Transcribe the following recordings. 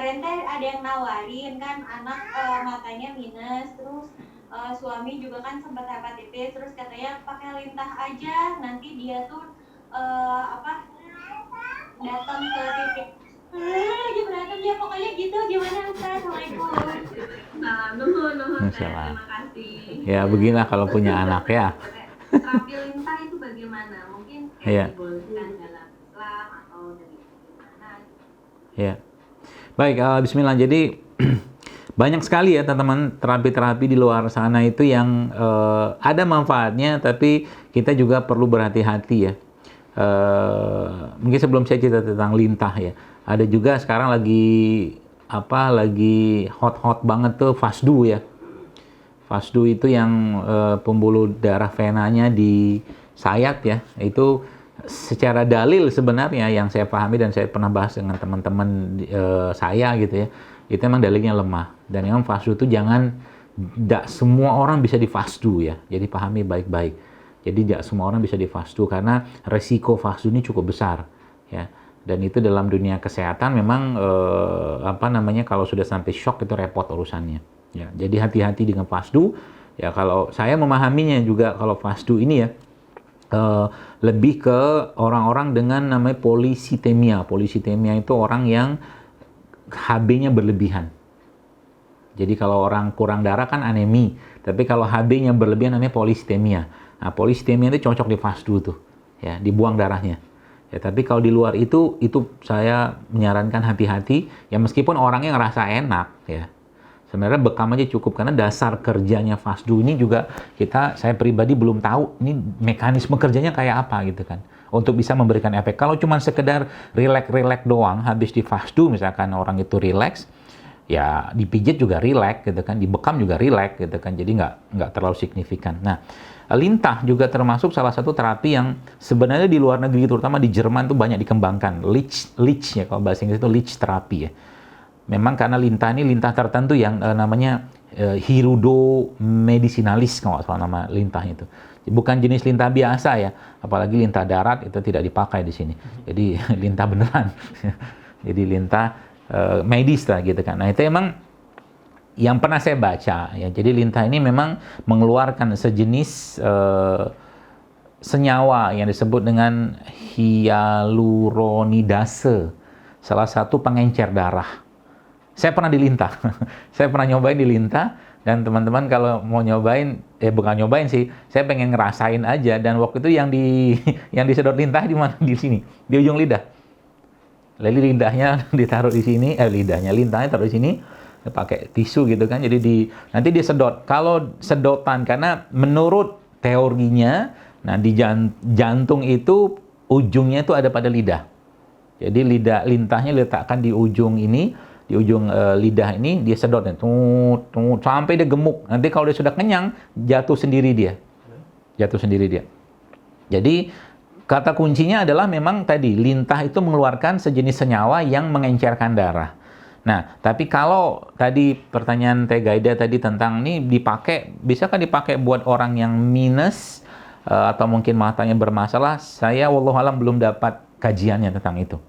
kemarin teh ada yang nawarin kan anak matanya minus, terus suami juga kan sempat hepatitis, terus katanya pakai lintah aja, nanti dia tuh apa datang ke titik lagi berantem ya pokoknya gitu. Gimana Ustaz? Assalamualaikum. Nuhun terima kasih. Ya beginilah kalau punya anak ya. Terapi lintah itu bagaimana? Mungkin dibolehkan dalam Islam atau dari gimana? Ya. Baik, bismillah. Jadi banyak sekali ya teman-teman terapi-terapi di luar sana itu yang ada manfaatnya, tapi kita juga perlu berhati-hati ya. Mungkin sebelum saya cerita tentang lintah ya, ada juga sekarang lagi hot banget tuh fasdu ya. Fasdu itu yang pembuluh darah venanya di sayat ya, itu secara dalil sebenarnya yang saya pahami dan saya pernah bahas dengan teman-teman saya gitu ya, itu memang dalilnya lemah. Dan memang fasdu itu tidak semua orang bisa difasdu ya, jadi pahami baik-baik. Jadi tidak semua orang bisa difasdu karena resiko fasdu ini cukup besar ya. Dan itu dalam dunia kesehatan memang kalau sudah sampai shock itu repot urusannya. Ya, jadi hati-hati dengan fasdu. Ya, kalau saya memahaminya juga kalau fasdu ini ya lebih ke orang-orang dengan namanya polisitemia. Polisitemia itu orang yang HB-nya berlebihan. Jadi kalau orang kurang darah kan anemi, tapi kalau HB-nya berlebihan namanya polisitemia. Nah, polisitemia itu cocok di fasdu tuh, ya, dibuang darahnya. Ya, tapi kalau di luar itu saya menyarankan hati-hati. Ya meskipun orangnya ngerasa enak, ya. Sebenarnya bekam aja cukup karena dasar kerjanya fasdu ini juga saya pribadi belum tahu ini mekanisme kerjanya kayak apa gitu kan. Untuk bisa memberikan efek. Kalau cuma sekedar relax doang habis di fasdu misalkan orang itu relax, ya dipijit juga relax gitu kan, dibekam juga relax gitu kan. Jadi nggak terlalu signifikan. Nah, lintah juga termasuk salah satu terapi yang sebenarnya di luar negeri terutama di Jerman tuh banyak dikembangkan. Leech ya kalau bahasa Inggris itu leech terapi ya. Memang karena lintah ini lintah tertentu yang namanya Hirudo medicinalis kalau nggak salah nama lintahnya itu. Bukan jenis lintah biasa ya, apalagi lintah darat itu tidak dipakai di sini. Jadi lintah beneran. Jadi lintah medis lah gitu kan. Nah itu emang yang pernah saya baca ya. Jadi lintah ini memang mengeluarkan sejenis senyawa yang disebut dengan hyaluronidase, salah satu pengencer darah. Saya pernah di lintah. Saya pernah nyobain di lintah dan teman-teman kalau mau nyobain, bukan nyobain sih, saya pengen ngerasain aja. Dan waktu itu yang disedot lintah di mana? Di sini, di ujung lidah. Lalu lidahnya ditaruh di sini, lintahnya taruh di sini, pakai tisu gitu kan. Jadi nanti disedot. Kalau sedotan karena menurut teorinya, nah di jantung itu ujungnya itu ada pada lidah. Jadi lintahnya letakkan di ujung ini. Di ujung lidah ini dia sedot sampai dia gemuk. Nanti kalau dia sudah kenyang jatuh sendiri dia. Jadi kata kuncinya adalah memang tadi lintah itu mengeluarkan sejenis senyawa yang mengencerkan darah. Nah, tapi kalau tadi pertanyaan Teh Gaida tadi tentang ini bisakah dipakai buat orang yang minus atau mungkin matanya bermasalah? Saya wallahualam belum dapat kajiannya tentang itu.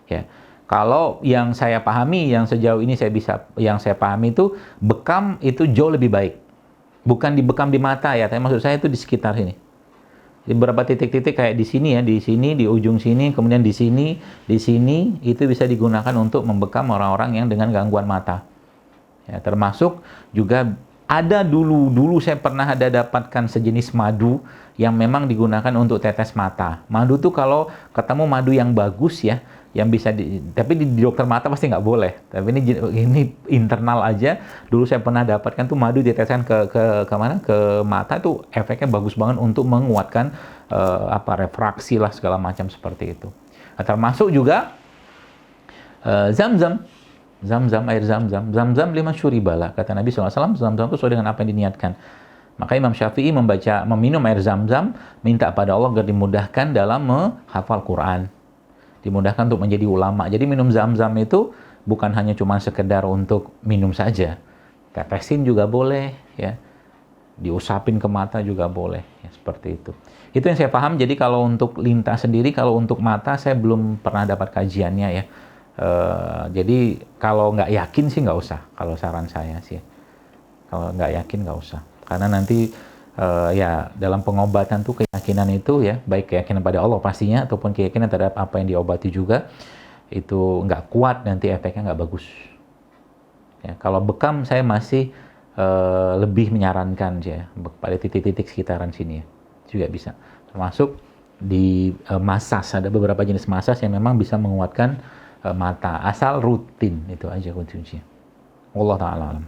Ya. Kalau yang saya pahami, yang sejauh ini yang saya pahami itu bekam itu jauh lebih baik. Bukan dibekam di mata ya, tapi maksud saya itu di sekitar sini. Di beberapa titik-titik kayak di sini ya, di sini, di ujung sini, kemudian di sini, itu bisa digunakan untuk membekam orang-orang yang dengan gangguan mata. Ya, termasuk juga ada dulu saya pernah dapatkan sejenis madu yang memang digunakan untuk tetes mata. Madu tuh kalau ketemu madu yang bagus ya, yang bisa tapi di dokter mata pasti nggak boleh. Tapi ini internal aja. Dulu saya pernah dapatkan tuh madu diteskan ke mana? Ke mata tuh efeknya bagus banget untuk menguatkan refraksi lah segala macam seperti itu. Nah, termasuk juga Zam-zam, air zam-zam 5 syuribala. Kata Nabi SAW, zam-zam itu sesuai dengan apa yang diniatkan. Maka Imam Syafi'i meminum air zam-zam, minta pada Allah agar dimudahkan dalam menghafal Quran. Dimudahkan untuk menjadi ulama. Jadi minum zam-zam itu bukan hanya cuma sekedar untuk minum saja. Tetesin juga boleh, ya. Diusapin ke mata juga boleh, ya, seperti itu. Itu yang saya paham. Jadi kalau untuk lintah sendiri, kalau untuk mata saya belum pernah dapat kajiannya ya. Jadi kalau nggak yakin sih nggak usah, kalau saran saya sih. Kalau nggak yakin nggak usah. Karena nanti ya dalam pengobatan tuh keyakinan itu ya, baik keyakinan pada Allah pastinya, ataupun keyakinan terhadap apa yang diobati juga, itu nggak kuat nanti efeknya nggak bagus. Ya, kalau bekam saya masih lebih menyarankan ya, pada titik-titik sekitaran sini ya, juga bisa. Termasuk di masas, ada beberapa jenis masas yang memang bisa menguatkan mata, asal rutin, itu aja kuncinya. Allah ta'ala alam.